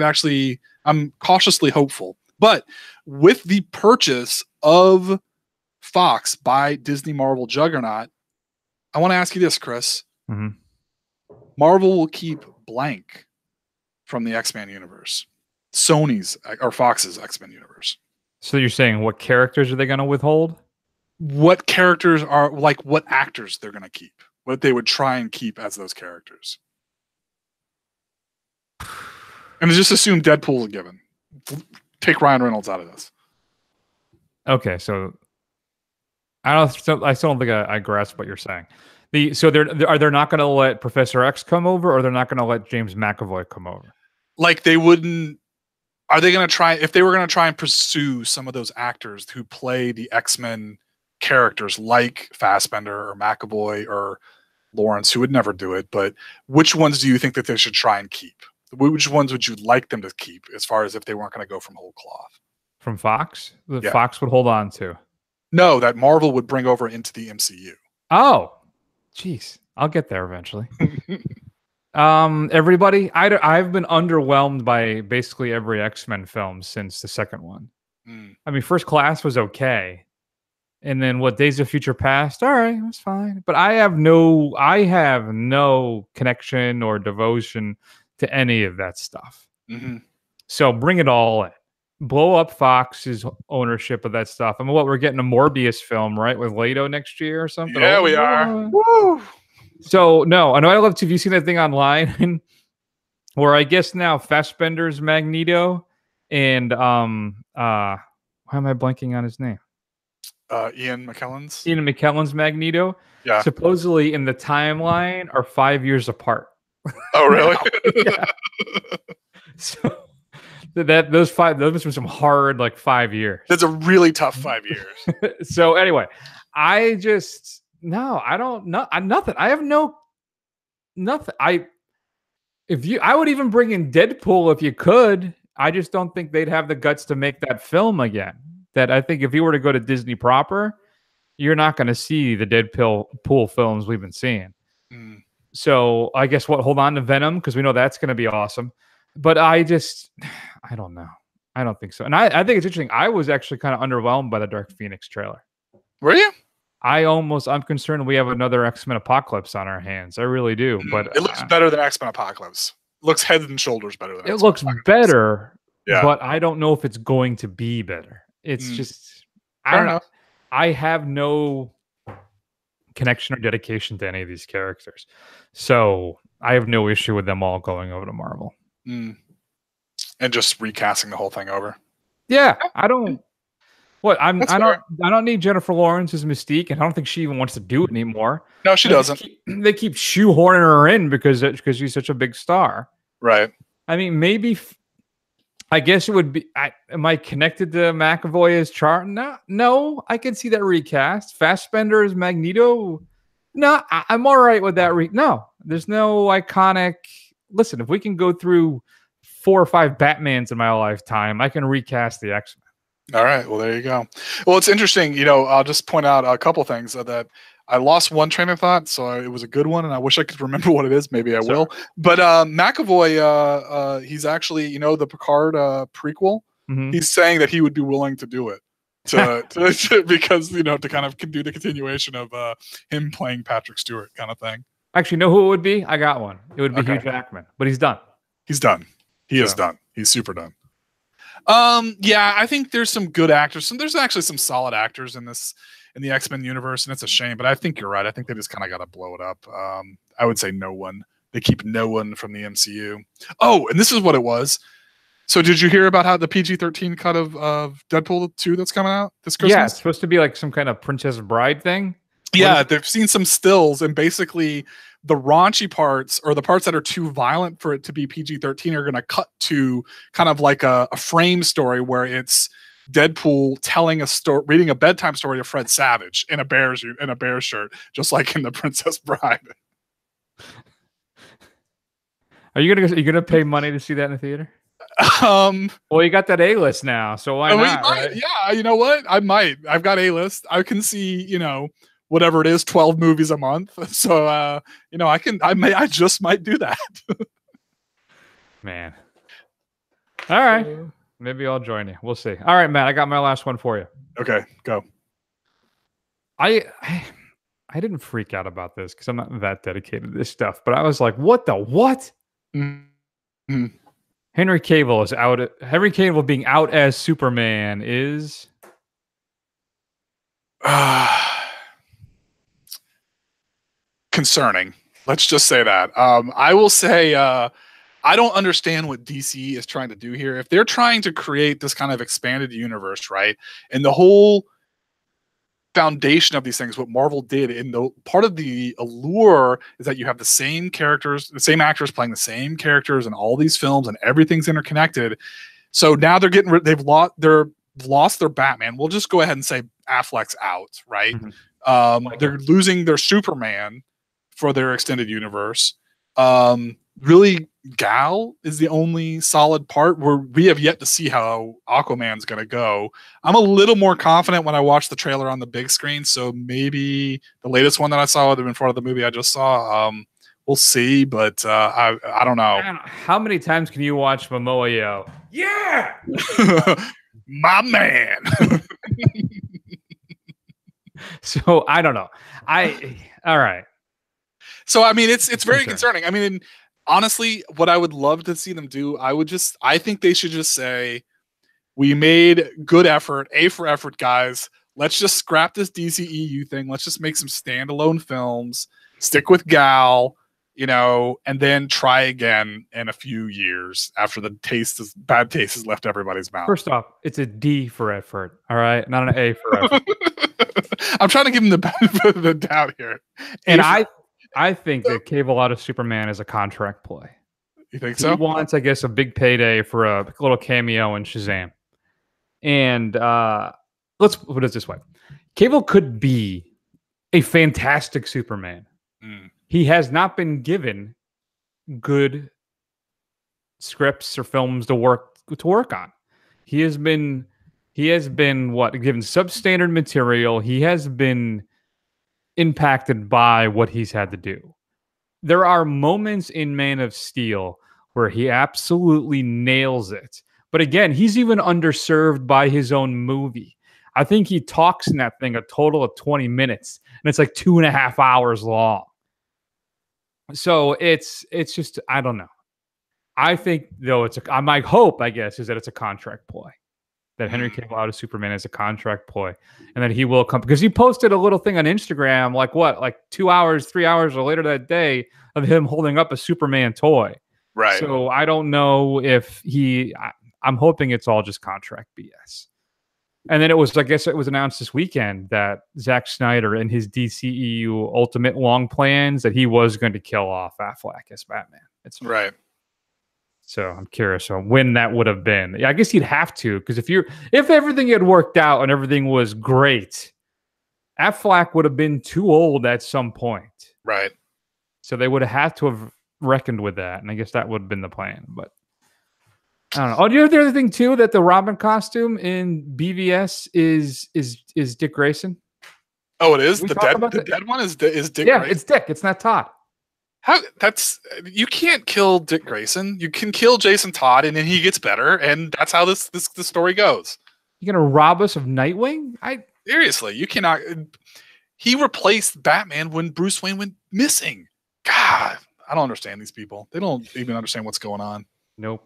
I'm cautiously hopeful. But with the purchase of Fox by Disney Marvel Juggernaut, I want to ask you this, Chris. Mm-hmm. Marvel will keep blank from the X-Men universe. Sony's or Fox's X-Men universe. So you're saying what characters are they going to withhold? What characters are, like, what actors they're going to keep? What they would try and keep as those characters. And just assume Deadpool's a given. Take Ryan Reynolds out of this. Okay, so I still don't think I grasp what you're saying. So they're not going to let Professor X come over, or they're not going to let James McAvoy come over? Like, they wouldn't. Are they going to try, if they were going to try and pursue some of those actors who play the X-Men characters, like Fassbender or McAvoy or Lawrence, who would never do it, but which ones do you think that they should try and keep? Which ones would you like them to keep, as far as if they weren't going to go from whole cloth? From Fox? Fox would hold on to? No, that Marvel would bring over into the MCU. Oh, jeez. I'll get there eventually. Everybody, I've been underwhelmed by basically every X-Men film since the second one. I mean, First Class was okay. And then Days of Future Past, all right, it was fine. But I have no connection or devotion to any of that stuff. Mm-hmm. So bring it all in. Blow up Fox's ownership of that stuff. I mean, we're getting a Morbius film, right, with Leto next year or something? Yeah, we are. Woo! So no, I know I love to. Have you seen that thing online where I guess now Fassbender's Magneto and why am I blanking on his name? Ian McKellen's Magneto. Yeah. Supposedly in the timeline are 5 years apart. Oh, really? Yeah. So those must be some hard 5 years. That's a really tough 5 years. So anyway, I don't know. Nothing. I have nothing. I would even bring in Deadpool if you could. I just don't think they'd have the guts to make that film again. That I think if you were to go to Disney proper, you're not going to see the Deadpool films we've been seeing. Mm. So I guess hold on to Venom because we know that's going to be awesome. But I don't know. I don't think so. And I think it's interesting. I was actually kind of underwhelmed by the Dark Phoenix trailer. Were you? I'm concerned we have another X-Men Apocalypse on our hands. I really do. But it looks better than X-Men Apocalypse. It looks head and shoulders better than it looks better. Yeah. But I don't know if it's going to be better. It's just I don't know. I have no connection or dedication to any of these characters. So I have no issue with them all going over to Marvel. Mm. And just recasting the whole thing over. Yeah, I don't. I don't need Jennifer Lawrence as Mystique, and I don't think she even wants to do it anymore. No, she doesn't. They keep shoehorning her in because she's such a big star. Right. I mean, maybe. I guess it would be. Am I connected to McAvoy as Char? No. I can see that recast. Fassbender as Magneto. No, I'm all right with that. No, there's no iconic. Listen, if we can go through 4 or 5 Batmans in my lifetime, I can recast the X-Men. All right. Well, there you go. Well, it's interesting. I'll just point out a couple things that I lost one train of thought, so it was a good one, and I wish I could remember what it is. Maybe I will. But McAvoy, he's actually, the Picard prequel. Mm-hmm. He's saying that he would be willing to do it because to kind of do the continuation of him playing Patrick Stewart kind of thing. Actually, know who it would be? I got one. It would be Hugh Jackman, but he's done. He's done. He is done. He's super done. Yeah, I think there's some good actors. There's actually some solid actors in the X-Men universe, and it's a shame. But I think you're right. I think they just kind of got to blow it up. I would say no one. They keep no one from the MCU. Oh, and this is what it was. So did you hear about how the PG-13 cut of Deadpool 2 that's coming out this Christmas? Yeah, it's supposed to be like some kind of Princess Bride thing. Yeah, they've seen some stills, and basically the raunchy parts or the parts that are too violent for it to be PG-13 are going to cut to kind of like a frame story where it's Deadpool telling a story, reading a bedtime story to Fred Savage in a bear shirt, just like in the Princess Bride. Are you gonna pay money to see that in the theater? Well, you got that A-list now, so why not? Right? Yeah, you know what? I might. I've got A-list. I can see, whatever it is, 12 movies a month. So, I just might do that. Man. All right. Maybe I'll join you. We'll see. All right, Matt, I got my last one for you. Okay, go. I didn't freak out about this because I'm not that dedicated to this stuff, but I was like, what the what? Mm-hmm. Henry Cavill is out. Henry Cavill being out as Superman is concerning. Let's just say that. I will say I don't understand what DC is trying to do here. If they're trying to create this kind of expanded universe, right? And the whole foundation of these things, what Marvel did, and the part of the allure is that you have the same characters, the same actors playing the same characters in all these films, and everything's interconnected. So now they're getting they've lost their Batman. We'll just go ahead and say Affleck's out, right? Mm-hmm. They're losing their Superman for their extended universe. Really, Gal is the only solid part where we have yet to see how Aquaman's going to go. I'm a little more confident when I watch the trailer on the big screen, so maybe the latest one that I saw would have been part of the movie I just saw. We'll see, but I don't know. Man, how many times can you watch Momoa yell, "Yeah, my man"? So I don't know. All right. So I mean, it's very concerning. I mean, honestly, what I would love to see them do, I think they should just say, we made good effort, A for effort, guys. let's just scrap this DCEU thing. Let's just make some standalone films, stick with Gal, and then try again in a few years after the bad taste has left everybody's mouth. First off, it's a D for effort, all right? Not an A for effort. I'm trying to give him the benefit of the doubt here. And I think that Cable out of Superman is a contract play. You think so? He wants, I guess, a big payday for a little cameo in Shazam. And let's put it this way. Cable could be a fantastic Superman. He has not been given good scripts or films to work on. He has been given substandard material. He has been impacted by what he's had to do. There are moments in Man of Steel where he absolutely nails it. But again, he's even underserved by his own movie. I think he talks in that thing a total of 20 minutes, and it's like 2.5 hours long. So it's just, I don't know. I think, though, my hope, I guess, is that it's a contract ploy. That Henry Cavill out of Superman is a contract ploy. And that he will come, because he posted a little thing on Instagram, like 2 hours, 3 hours or later that day, of him holding up a Superman toy. Right. So I don't know if I'm hoping it's all just contract BS. And then I guess it was announced this weekend that Zack Snyder in his DCEU Ultimate long plans that he was going to kill off Affleck as Batman. It's right. So I'm curious on when that would have been. I guess he'd have to, because if everything had worked out and everything was great, Affleck would have been too old at some point. Right. So they would have had to have reckoned with that, and I guess that would have been the plan. But I don't know. Oh, do you know the other thing too, that the Robin costume in BVS is Dick Grayson? Oh, it is? The dead one is Dick Grayson? Yeah, it's Dick. It's not Todd. You can't kill Dick Grayson. You can kill Jason Todd, and then he gets better, and that's how the story goes. You're gonna rob us of Nightwing? Seriously, you cannot. He replaced Batman when Bruce Wayne went missing. God, I don't understand these people. They don't even understand what's going on. Nope.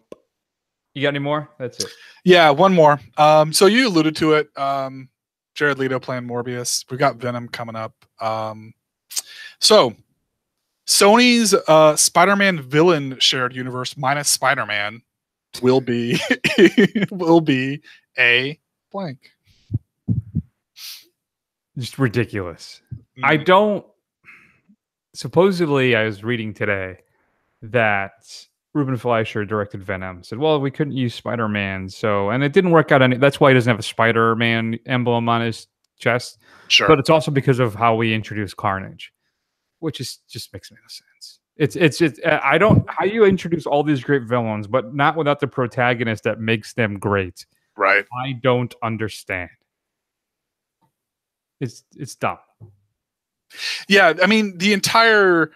You got any more? That's it. Yeah, one more. So you alluded to it. Jared Leto playing Morbius. We got Venom coming up. So Sony's Spider-Man villain shared universe minus Spider-Man will be a blank. Just ridiculous. I don't. Supposedly, I was reading today that Ruben Fleischer directed Venom. Said, "Well, we couldn't use Spider-Man, and it didn't work out. That's why he doesn't have a Spider-Man emblem on his chest. Sure, but it's also because of how we introduced Carnage, which just makes no sense. It's I don't how you introduce all these great villains, but not without the protagonist that makes them great. Right? I don't understand. It's dumb. Yeah, I mean the entire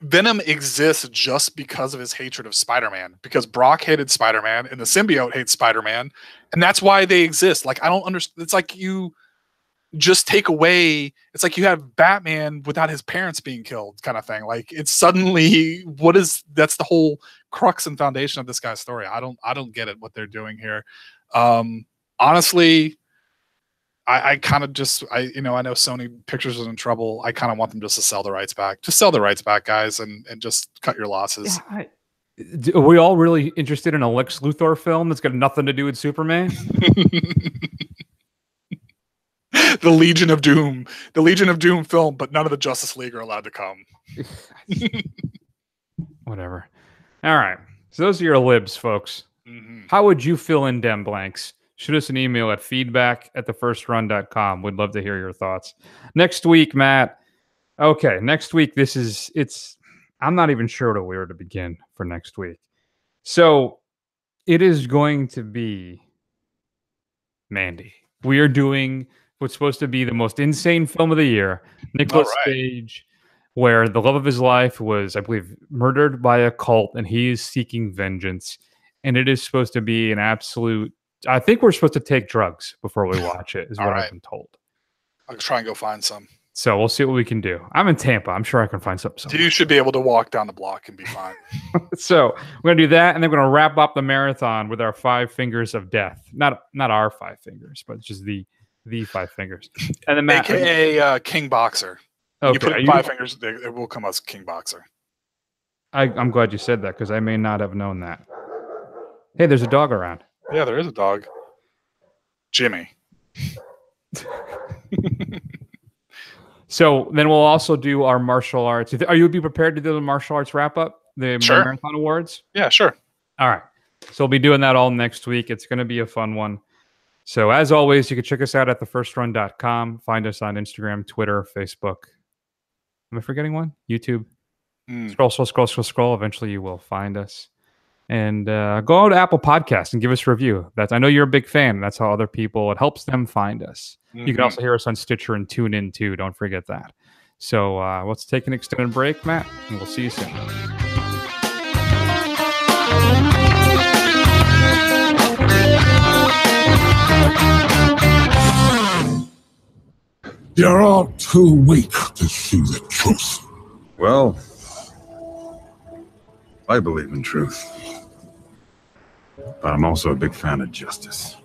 Venom exists just because of his hatred of Spider-Man, because Brock hated Spider-Man and the symbiote hates Spider-Man, and that's why they exist. Like, I don't understand. It's like you just take away, it's like you have Batman without his parents being killed kind of thing. Like, it's suddenly, that's the whole crux and foundation of this guy's story. I don't get it, what they're doing here. Honestly, I kind of just, I know Sony Pictures is in trouble. I kind of want them just to sell the rights back. Just sell the rights back, guys, and just cut your losses. Yeah, are we all really interested in a Lex Luthor film that's got nothing to do with Superman? The Legion of Doom film, but none of the Justice League are allowed to come. Whatever. All right. So those are your libs, folks. Mm-hmm. How would you fill in dem blanks? Shoot us an email at feedback@thefirstrun.com. We'd love to hear your thoughts. Next week, Matt. Okay, next week, I'm not even sure where to begin for next week. So it is going to be Mandy. We are doing what's supposed to be the most insane film of the year, Nicolas Cage, where the love of his life was, I believe, murdered by a cult, and he is seeking vengeance. And it is supposed to be an absolute... I think we're supposed to take drugs before we watch it, is what I've been told. I'll try and go find some. So we'll see what we can do. I'm in Tampa. I'm sure I can find something. You should be able to walk down the block and be fine. So we're gonna do that, and then we're gonna wrap up the marathon with our 5 fingers of death. Not our 5 fingers, but just the 5 fingers. And then Matt, AKA King Boxer. Okay, You put in 5 fingers, it will come as King Boxer. I'm glad you said that because I may not have known that. Hey, there's a dog around. Yeah, there is a dog. Jimmy. So then we'll also do our martial arts. Are you be prepared to do the martial arts wrap up? The Marathon Awards? Yeah, sure. All right. So we'll be doing that all next week. It's going to be a fun one. So as always, you can check us out at thefirstrun.com. Find us on Instagram, Twitter, Facebook. Am I forgetting one? YouTube. Scroll. Eventually you will find us. And go to Apple Podcasts and give us a review. I know you're a big fan. That's how other people, it helps them find us. You can also hear us on Stitcher and tune in too. Don't forget that. So let's take an extended break, Matt, and we'll see you soon. You're all too weak to see the truth. Well, I believe in truth. But I'm also a big fan of justice.